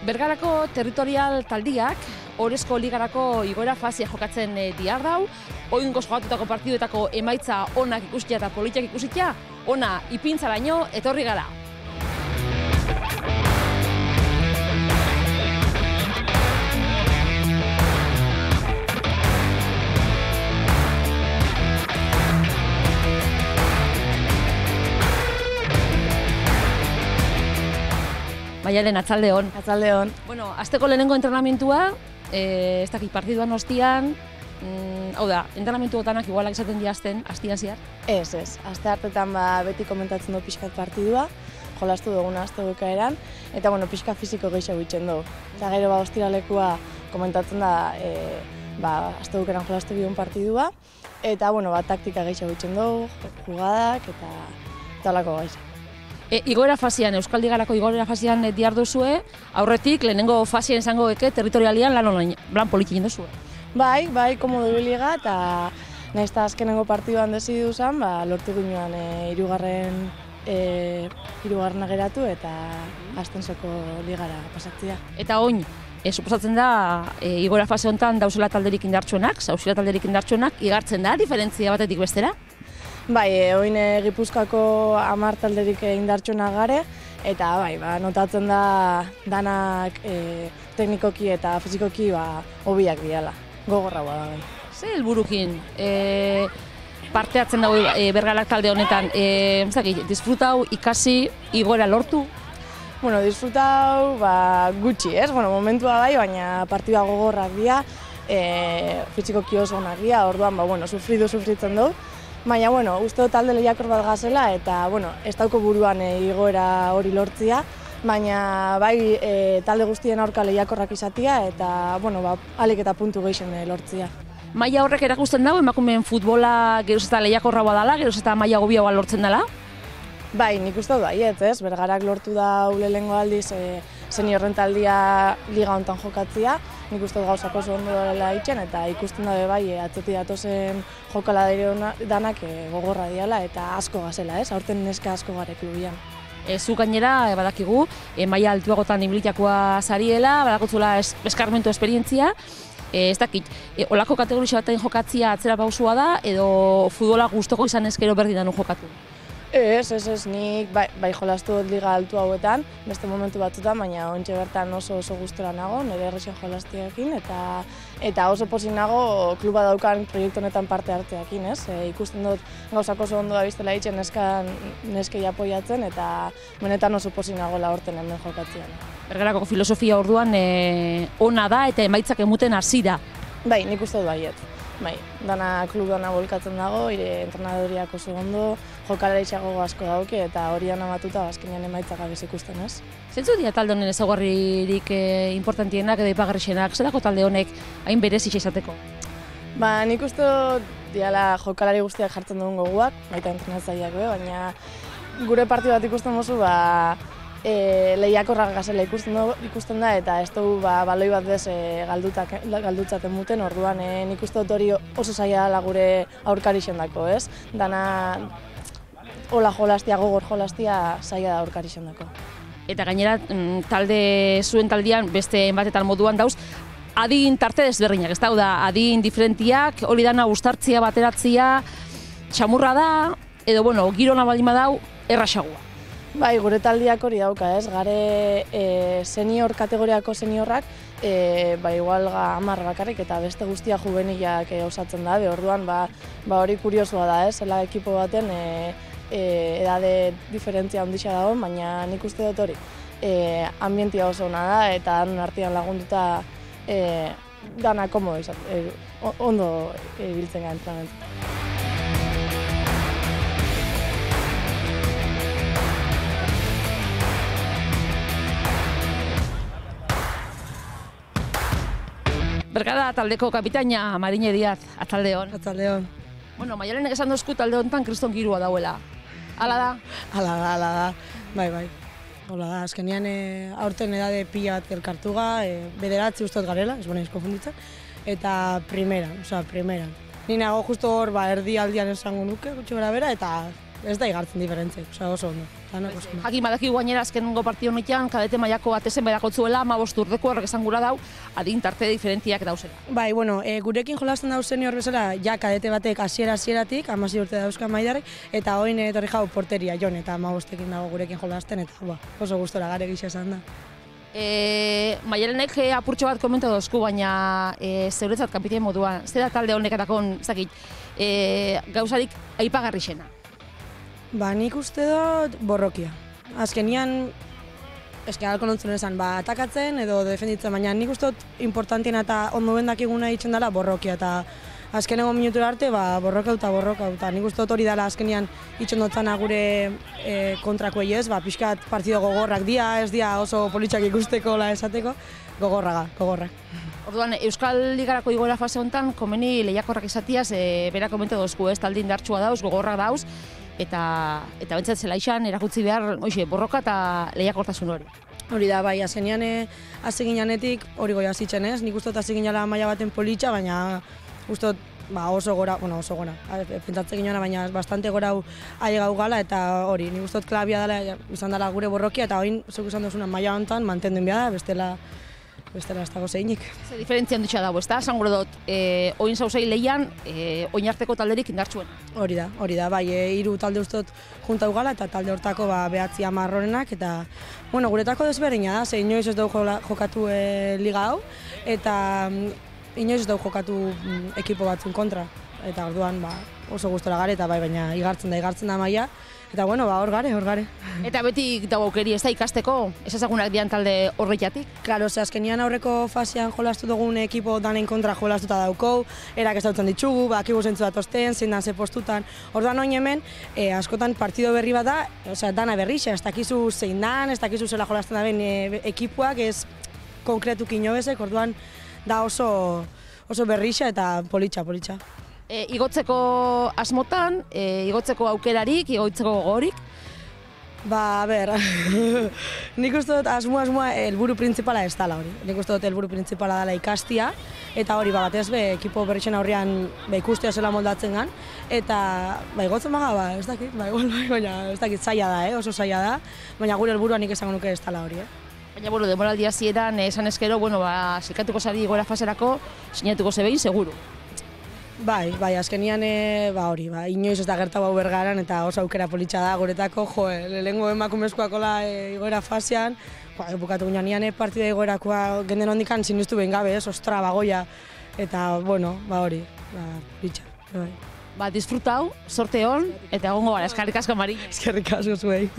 Bergarako territorial taldiak Orezko Ligarako igoera fasia jokatzen dihar dau. Oingoz jogatutako partiduetako emaitza onak ikusitia eta politiak ikusitia, ona ipintzaraino etorri gara. Maialen, atzaldeon. Atzaldeon. Bueno, asteko lehenengo entrenamentua, ez dakit partiduan ostian, hau da, entrenamentuotanak igualak izaten diazten, astian zehar? Ez. Aste hartetan beti komentatzen du pixkat partidua, jolastu duguna aste bukaeran, eta bueno, pixka fisiko gehiago itzen dugu. Eta gero ostiralekua komentatzen da, aste bukaeran jolastu bion partidua, eta bueno, taktika gehiago itzen dugu, jugadak eta talako gaiz. Igoera fasian, Euskal Ligarako igoera fasian dihar duzue, aurretik lehenengo fasien izango eke territorialian lan politik egin duzue. Bai, komodo ibiliga, eta nahiz eta azkenengo partiduan desidu zen, lortu ginean hirugarrena geratu eta Astenseko ligara pasatzea. Eta oin, suposatzen da, igoera fase honetan dauzela talderik indartsuenak, igartzen da, diferentzia batetik bestera? Bai, oin Gipuzkoako 10 talderik indartsuenak gare, eta notatzen da danak teknikoki eta fizikoki hobiak diala, gogorra da bai. Ze helburukin parte hartzen dago Bergalak talde honetan, disfrutau, ikasi, igoera lortu? Bueno, disfrutau gutxi, momentua bai, baina partida gogorrak dira, fizikoki oso onak dira, orduan sufritzen dugu. Baina, uste talde lehiakor bat gazela eta, ez dauko buruan igoera hori lortzia, baina bai talde guztien aurka lehiakorrak izatia eta, alik eta puntu gehien lortzia. Maila horrek erakusten dago, emakumeen futbola geroz eta lehiakorra badala, geroz eta maila gobiagoa lortzen dela? Bai, nik uste dut baiet, Bergarak lortu da lehenengo aldiz seniorren taldia liga honetan jokatzia, nik uste dut gauzak oso ondo dela itxen, eta ikusten dabe bai atzeti datozen jokala danak gogorra diala eta asko gazela, aurten neska asko gare klubian. Zu gainera, badakigu, maila altuagotan ibilitakoa zariela, badakutzula eskarmentu esperientzia, ez dakit, olako kategorisa batean jokatzia atzera pausua da, edo futbola gustoko izan ezkero berdin danu jokatu? Ez, nik bai jolastu dut liga altu hauetan, beste momentu batzutan, baina ontxe bertan oso gustora nago, nire errexen jolaztiakin, eta oso pozik nago kluba daukan proiektu honetan parte hartzeakin, ikusten dut gauzak oso ondo da biztela ditzen neskei apoiatzen, eta benetan oso pozik nago horten hemen jokatzean. Bergarako filosofia orduan ona da eta emaitzak emuten hasi da. Bai, nik uste dut baiet. Bai, dana klub dana bolkatzen dago, entrenadoriak oso ondo, jokalariak asko dauke eta hori anamatuta azkenean emaitzak gabiz ikusten, ez? Zentzu dira talde honen ezaugarririk importantienak edo ipagarrixenak, zelako talde honek hain berezi izateko? Nik uste diala jokalari guztiak jartzen dugun goguak, baita entrenatzaileak baina gure partidu bat ikusten mozu, lehiakorrak gazela ikusten da eta ez dugu baloi bat bez galdutzaten muten, orduan nik uste dut hori oso zaila dela gure aurkarixen dako, ez? Dana hola jolaztia, gogor jolaztia zaila da aurkarixen dako. Eta gainera, zuen taldean beste batetan moduan dauz, adin tarte desberdinak, ez da, adin diferentiak, hori dana uztartzia, bateratzia, txamurra da, edo, girona baldin badau, erraxagua. Bai, gure taldiak hori dauka, gare senior kategoriako seniorrak, igual 10 bakarrik eta beste guztia juvenilak osatzen da, orduan hori kuriosua da, zela ekipo baten edade diferentzia handia dago, baina nik uste dut hori ambientia oso ona da eta danon artean lagunduta dana komodo izaten, ondo ibiltzen gara entrenamentu. Bergara taldeko kapitaina Marine Díaz, atzaldeon. Atzaldeon. Maialen esan dozku talde honetan kriston girua dauela. Hala da? Hala da. Bai. Hola da, azkenean aurten edade pila bat elkartuga, bederatzi ustot garela, ez bonaiz konfunditzen, eta primera. Ni nago justo hor erdi aldian esango nuke, gutxi bera, eta ez da igartzen diferentziak, oso ondo. danok oso ondo. Jakin badaki gainera azkenengo partida honetan, kadete mailako batezen bedakotzuela, 15 urdeko horrek esan gura dau, adin tarte diferentziak dauzela. Bai, bueno, gurekin jolasten dau senior bezala, ja kadete batek hasieratik 16 urte dauzka Maiderrek, eta orain etorri jau porteria Jon, eta 15ekin dago gurekin jolasten, eta oso gustora gare gisa esan da. Maialenek apurtxo bat komenta dozku, baina zeuretzat kapitien moduan, zera talde honekatakon, gauzarik aipagarri xena. Ba, nik uste dut borrokia. Azkenian, alko nontzun esan, atakatzen edo defenditzen, baina nik uste dut importantiena eta ondo bendakiguna itzen dela borrokia, eta azkenengo minutura arte, borroka eta nik uste dut hori dela azkenian itxen dotzana gure kontrakoei ez, pixkat partido gogorrak dia, ez dia oso politxak ikusteko la esateko, gogorrak. Orduan, Euskal Ligarako igoera fase honetan, komeni lehiakorrak izatiaz, bera komente dozku ez, talde indartsua dauz, gogorrak dauz, eta bentsat zela izan, erakutzi behar, borroka eta lehiakortasun hori. Hori da, bai, azkenean hasi ginenetik hori goia zitzen ez, nik uste dut hasi ginela maila baten politxa, baina uste dut oso gora, pentsatzen ginoena, baina bastante gora ailegau gala, eta hori, nik uste dut klabia dela, izan dela gure borrokia, eta hori, zuk izan duzuna maila honetan, mantenduen behar da, bestela ez dago zeinik. Ze diferentzia handutxa dago, ez da? Esan gure dut, oin zauzei lehian, oinarteko talderik indartsuen. Hori da, bai, 3 talde uste dut juntau gala, eta talde hortako 9 marrorenak, eta, guretako desberdina da, ze inoiz ez dugu jokatu liga hau, eta inoiz ez dugu jokatu ekipo batzun kontra, eta orduan oso gustora gare, eta bai, baina igartzen da maila, eta hor gare. Eta beti dago aukeri ez da ikasteko, ez ezagunak dian talde horretatik? Claro, azkenian aurreko fasean jolastu dugun ekipo danen kontra jolastuta daukou, erak ez dautzen ditugu, akigu zentzu datozten, zein dan ze postutan. Orduan oin hemen, askotan partido berri bat da, dana berrixa, ez dakizu zein dan, ez dakizu zela jolasten da ben ekipuak, ez konkretuk inobezek, orduan da oso berrixa eta politxa. Igotzeko asmotan, igotzeko aukerarik, igotzeko gogorik? Nik uste dut asmoa helburu printzipala ez dela hori. Nik uste dut helburu printzipala dela ikastia, eta hori batez ekipo berrixen aurrean ikustea zela moldatzen gan, eta igotzen baga, ez dakit, baina ez dakit zaila da, oso zaila da, baina gure helburua nik esango nuke ez dela hori. Baina, demoraldi hasieran esan eskero, zilkatuko zari igoera faserako, sinatuko zebein, seguru. Bai, azkenian inoiz ez da gertatu hau bergaran eta oso aukera politxa da guretako, lehenengo emakumezkoakola igoera fasean, bukatu ginean partida igoerakoa genden hondikan sinistu behin gabe, ostra, bagoia, eta, hori, politxa. Disfrutau, sorte hon, eta egongo gara, eskerrik asko Marina. Eskerrik asko zuei.